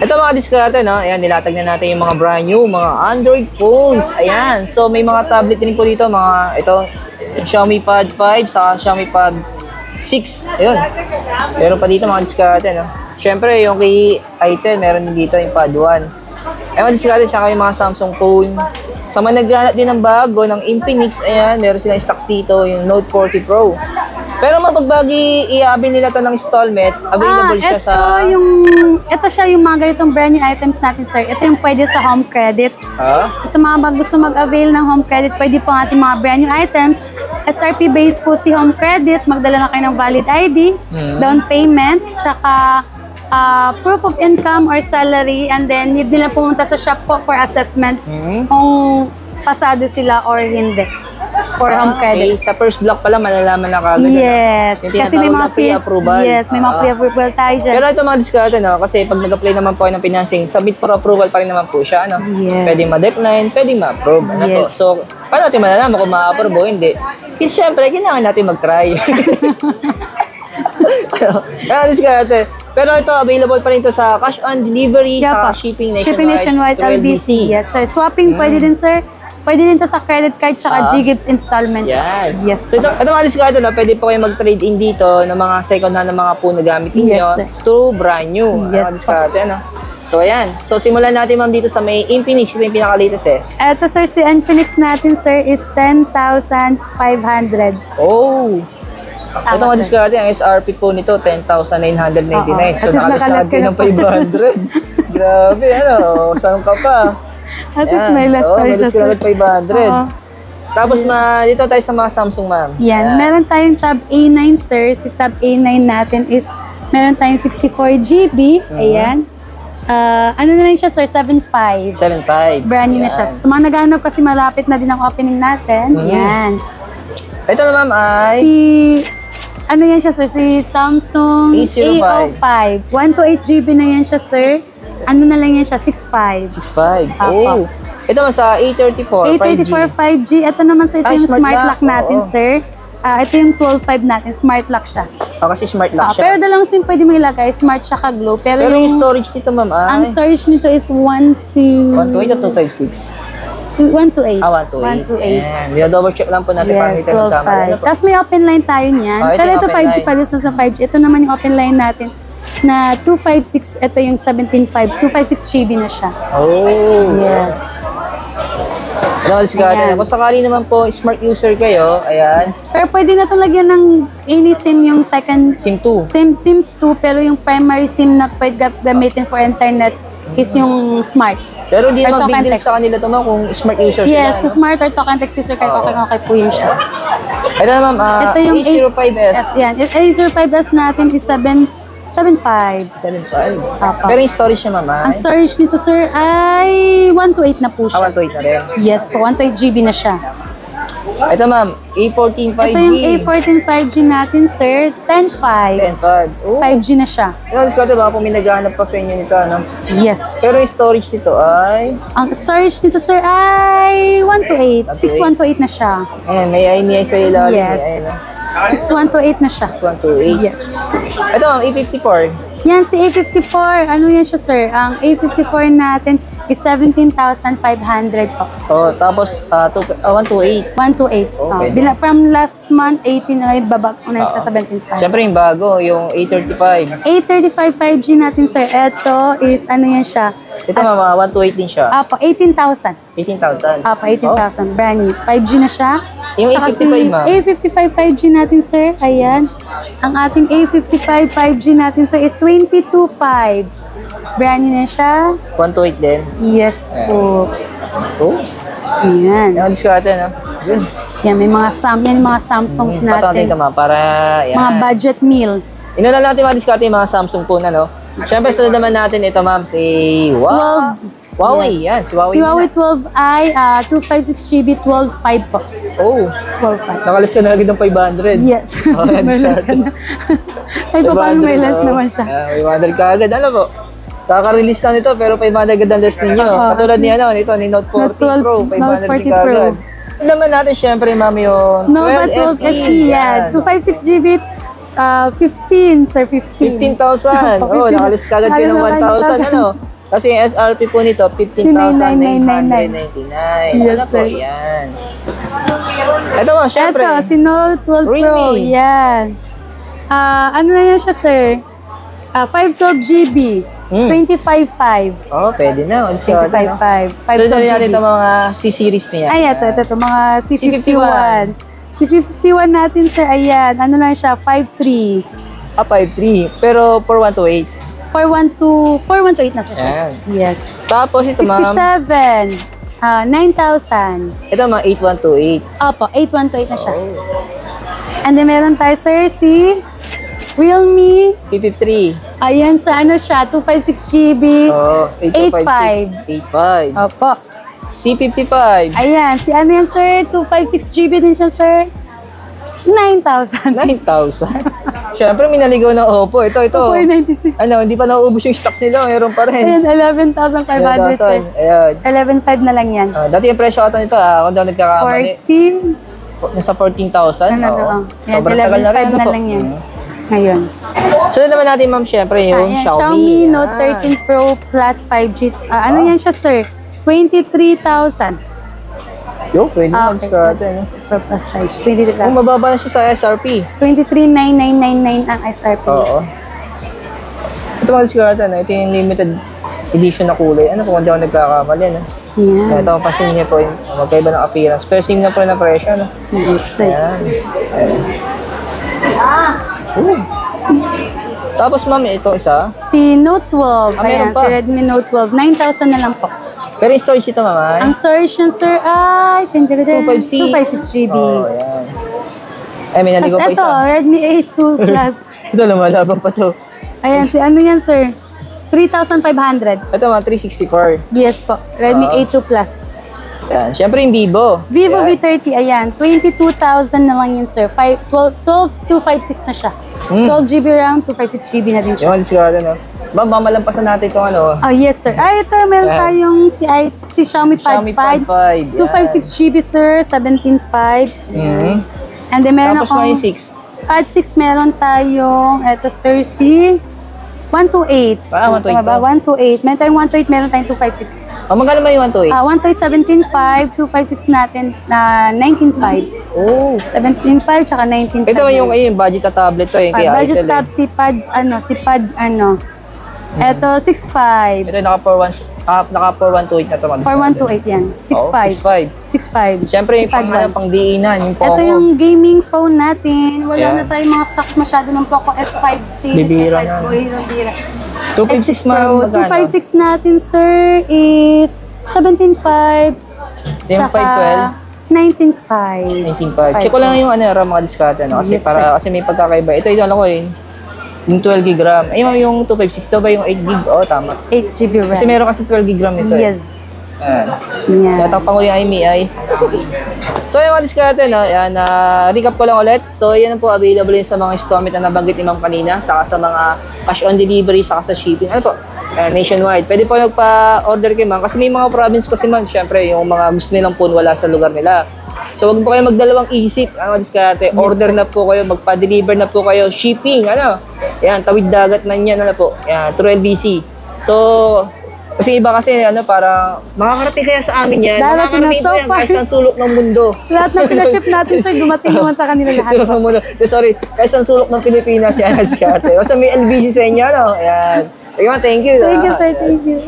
Ito mga diskarte, no? Ayan, nilatag na natin yung mga brand new, mga Android phones. Ayan, so may mga tablet din po dito, mga ito, Xiaomi Pad 5, saka Xiaomi Pad 6. Ayun. Meron pa dito mga diskarte, no? Siyempre, yung kay i10, meron din dito yung Pad 1. Ayun, mga diskarte, saka yung mga Samsung phone. Sa mga naghahanap din ng bago, ng Infinix, ayan, meron silang stocks dito, yung Note 40 Pro. Pero mapagbagi i-abil nila to ng installment, available siya sa... Ito siya yung mga ganitong brand new items natin, sir. Ito yung pwede sa home credit. So, sa mga gusto mag-avail ng home credit, pwede po ang ating mga brand new items. SRP based po si home credit. Magdala na kayo ng valid ID, down payment, tsaka proof of income or salary, and then need nila pumunta sa shop po for assessment kung pasado sila or hindi. For home credit. Okay. Sa first block pala, malalaman na kagad. Yes. Kasi may mga pre-approval. Yes, may mga pre-approval tayo dyan. Pero ito mga diskarte, no? Kasi pag nag-apply naman po kayo ng financing, submit for approval pa rin naman po siya. Ano? Yes. Pwede ma-decline, pwede ma-approve. Ano Yes. po? So, paano natin malalaman kung ma-approve o hindi? Kasi syempre, kailangan natin mag-try. Kaya diskarte. Pero ito, available pa rin ito sa cash on delivery, sa shipping nationwide. Shipping nationwide, LBC. Yes, sir. Swapping, pwede din, sir. Pwede din to sa credit card tsaka G-Gives installment. Yan. Yes. So ito mga diskarte, no, pwede po kayo mag-trade in dito ng mga second hand ng mga po na gamit ninyo to brand new. Yes, Mga diskarte, ano? So ayan. So simulan natin ma'am dito sa may Infinix. Ito yung pinaka-latest eh. Ito, sir, si Infinix natin, sir, is 10,500. Oh! Ito mga diskarte, ang SRP po nito, 10,999. So nakalistahan din ng 500. Grabe, ano? Saan ka pa? At least may less pa siya, sir. 500. Tapos dito tayo sa mga Samsung, ma'am. Yan. Meron tayong Tab A9, sir. Si Tab A9 natin is, meron tayong 64GB. Ayan. Ano na lang siya, sir? 7.5. 7.5. Brand new na siya. So, sa mga naghahanap kasi malapit na din ang opening natin. Yan. Ito na, ma'am, ay... Ano yan siya, sir? Si Samsung A05. 128GB na yan siya, sir. Ano na lang yan siya? 6.5. 6.5. Oh. Ito naman sa A34. A34 5G. Ito naman, sir. Ito yung smart lock natin, sir. Ito yung 12.5 natin. Smart lock siya. Kasi smart lock siya. Pero dalawang SIM pwede mo ilagay. Smart siya ka-glow. Pero yung storage nito, ma'am, ay... Ang storage nito is 128 o 256? 128. 128. Yan. Dino-double check lang po natin para Yes, kita ng camera. 12.5. Tapos may open line tayo niyan. Pero ito 5G pa rin sa 5G. Ito naman yung open line natin na 256. Ito yung 17.5. 256GB na siya. Oh. Yes. Ano, kung sakali naman po smart user kayo, ayan. Pero pwede na itong lagyan ng any SIM yung second SIM 2. SIM 2, pero yung primary SIM na pwede gamitin for internet is yung smart. Pero hindi naman big deal sa kanila ito, ma'am, kung smart user sila. Yes, kung smart or talk and text user kayo, okay po yun siya. Ito na, ma'am, ito yung A05s. Yan, A05s natin is 7.5. 7.5. Pero yung storage niya, ma'am, ang storage nito, sir, ay 128 na po siya. 128 na rin. Yes po, 128GB na siya. Ito, ma'am, A14 5G. Ito yung A14 5G natin, sir, 10.5. 10.5. 5G na siya. Ito, diskarte, baka po may naghahanap pa sa inyo nito, ano? Yes. Pero yung storage nito ay... Ang storage nito, sir, ay 128. 6128 na siya. Ayan, may IMEI sa ilalim. Yes. 6128 na siya. 6128. Yes. Ito, ang A54. Yan, si A54. Ano yan siya, sir? Ang A54 natin is 17,500 po. Oh, tapos 128. 128. Okay. From last month, 18 na babag na siya, 17,500. Siyempre yung bago, yung A35. A35 5G natin, sir. Ito is, ano yan siya? Ito, mama, 128 din siya. Apo, 18,000. 18,000. Apo, 18,000. Brand new. 5G na siya. Yung Tsaka A55, ma'am. A55 5G natin, sir. Ayan. Ang ating A55 5G natin, sir, is 22,500. Brand new na siya. 128 din. Yes po. So, Ayan. yung diskarte, no? Yun. Yan, may mga Samsungs Patawag natin. dito, ma'am, para, yan. Mga budget meal. Inuna natin mga diskarte yung mga Samsung phone, ano? Siyempre, sunod naman natin ito, ma'am, si Huawei. Yan, si Huawei. Si Huawei 12i, 256GB, 12.5 po. Oh, 12.5. nakalis ka na agad ng 500. Yes. Oh, yan, May less ka na. Ay, paano may less naman siya? 500 ka agad. Ano po? Kaka-release na nito pero 500 agad ang less ninyo. Katulad ni Note 40 Pro, 500 ka agad. Ito naman natin syempre, ma'am, yung Nova 12 SE, yan. 256GB, 15, sir, 15. 15,000. Oh, nakalis ka agad kayo ng 1,000, ano? Kasi yung SRP po nito, 15,999. Yes, Ano po, sir. yan. Ito mo, syempre. Ito, si Note 12 Pro. Realme. Yan. Ano na yan siya, sir? 512 GB. 25.5. Oh, pwede na. Alis ka natin, no? 25.5. So, ito 512 natin GB. itong mga C-series niya. Ay, ito, mga C51. C51 natin, sir, ayan. Ano lang siya, 5.3. 5.3. Pero, 4128. 412, 412 na, sir. Ayan. Yes. Tapos ito, ma'am. 67. 9,000. Ito, mga 8128. Opo, 8128 na siya. Oh. And then, meron tayo, sir, si Realme. 53. Ayan, sa ano siya, 256 GB. Oh, 85. 85. Opo. C55. Ayan, si ano yan, sir? 256 GB din siya, sir. 9,000. 9,000. Siyempre, may naligaw ng Oppo. Ito. 496. Ano, hindi pa nauubos yung stocks nila. Meron pa rin. Ayan, 11,500, sir. 9,000. Ayan. 11,500 na lang yan. Dati yung presyo ata nito, kung daw nagkakamali. 14. Nasa 14,000. Ano, Oo. Yan, Sobrang tagal na rin. 11,500 na po? lang yan. Ngayon. Sunod naman natin, ma'am, syempre, yung Ayan, Xiaomi. Note 13 Pro Plus 5G. Ano yan siya, sir? 23,000. Yo, pwede Ah, na okay. discard ano. Pro Plus 5G. Kung 23,000. mababa na siya sa SRP. 23,999 ang SRP. Oo. Ito mga discard ano. Ito yung limited edition na kulay. Ano kung hindi ako nagkakamali, no? Yan. Ito ang pasin niya po yung magkaiba ng appearance. Pero same na po na presyo, no? Yes, sir. Ayan. Ooh. Tapos ma'am, ito isa. Si Note 12. Meron Ayan, pa. si Redmi Note 12. 9,000 na lang po. Pero yung storage ito, ma'am, ay Ang storage niya, sir, ay, 256. 256 GB. Oh, ayan. Ay, may naligaw pa Tapos ito, isa. Redmi A2 Plus. Ito, lumalaban pa to. Ayan, si ano yan, sir? 3,500. Ito, mga 364. Yes po, Redmi Ah. A2 Plus. Ayan. Siyempre yung Vivo. Vivo Ayan. V30, ayan, 22,000 na lang yun, sir. 256 na siya. 12 GB RAM, 256 GB na din siya. Yung mga discard, no? Ma'am, mamalampasan natin itong ano. Oh, yes, sir. Ay, ito, meron Ayan. tayong si Xiaomi Pad Xiaomi 5. Pad 5. 256 GB, sir. 17.5. Mm. And then, meron Tapos mga akong yung 6. Pad 6, meron tayong, eto, sir, si 128. Ah, 128 Tama ba? to. 128. Meron tayong 128, meron tayong 256. Oh, magkano ba yung 128? 128, 17.5, 256 natin na 19.5. Oh. 17.5 tsaka 19.5. Ito yung budget na tablet to, yung kay budget Itel, tab, si Pad, Eto, 6.5. Ito yung naka 4128 na to. mga For discard. 128 yan. 6.5. 6.5. 6.5. Siyempre yung Si Pad pang, 1. pang diinan, yung Poco. Ito yung gaming phone natin. Wala Ayan. na tayong mga stocks masyado ng Poco F5 series. Bibira F5 na. Pro, bira. 256 ma'am, Pro. magkano? 256 natin, sir, is 17.5. Yung 512? 19.5. 19.5. Check ko lang yung RAM mga discard, ano? Kasi Yes, kasi may pagkakaiba. Ito yung ko yung 12 gb RAM. Ay, ma'am, yung 256 to ba yung 8 gb? Oo, tama. 8 GB RAM. Kasi meron kasi 12 gb RAM nito. Yes. Ayan. Yan. Tatakpan ko yung IMEI. So, yung mga discard, no? Ayan, recap ko lang ulit. So, yan po available yun sa mga installment na nabanggit ni ma'am kanina, saka sa mga cash on delivery, saka sa shipping. Ano po? Nationwide. Pwede po nagpa-order kay ma'am kasi may mga province kasi ma'am, syempre, yung mga gusto nilang phone wala sa lugar nila. So, wag po kayo magdalawang isip, diskarte. Order na po kayo, magpa-deliver na po kayo, shipping, Yan, tawid dagat na yan, po. Yan, through LBC. So, kasi iba kasi, para makakarating kaya sa amin yan. Darating na Makakarating so po yan far. kahit sa sulok ng mundo. Lahat ng pinaship natin, sir, dumating naman sa kanila lahat. Sulok ng mundo. Sorry, kahit sa sulok ng Pilipinas yan, diskarte. Basta may LBC sa inyo, Ayan. Thank you. Thank you, sir. Thank you.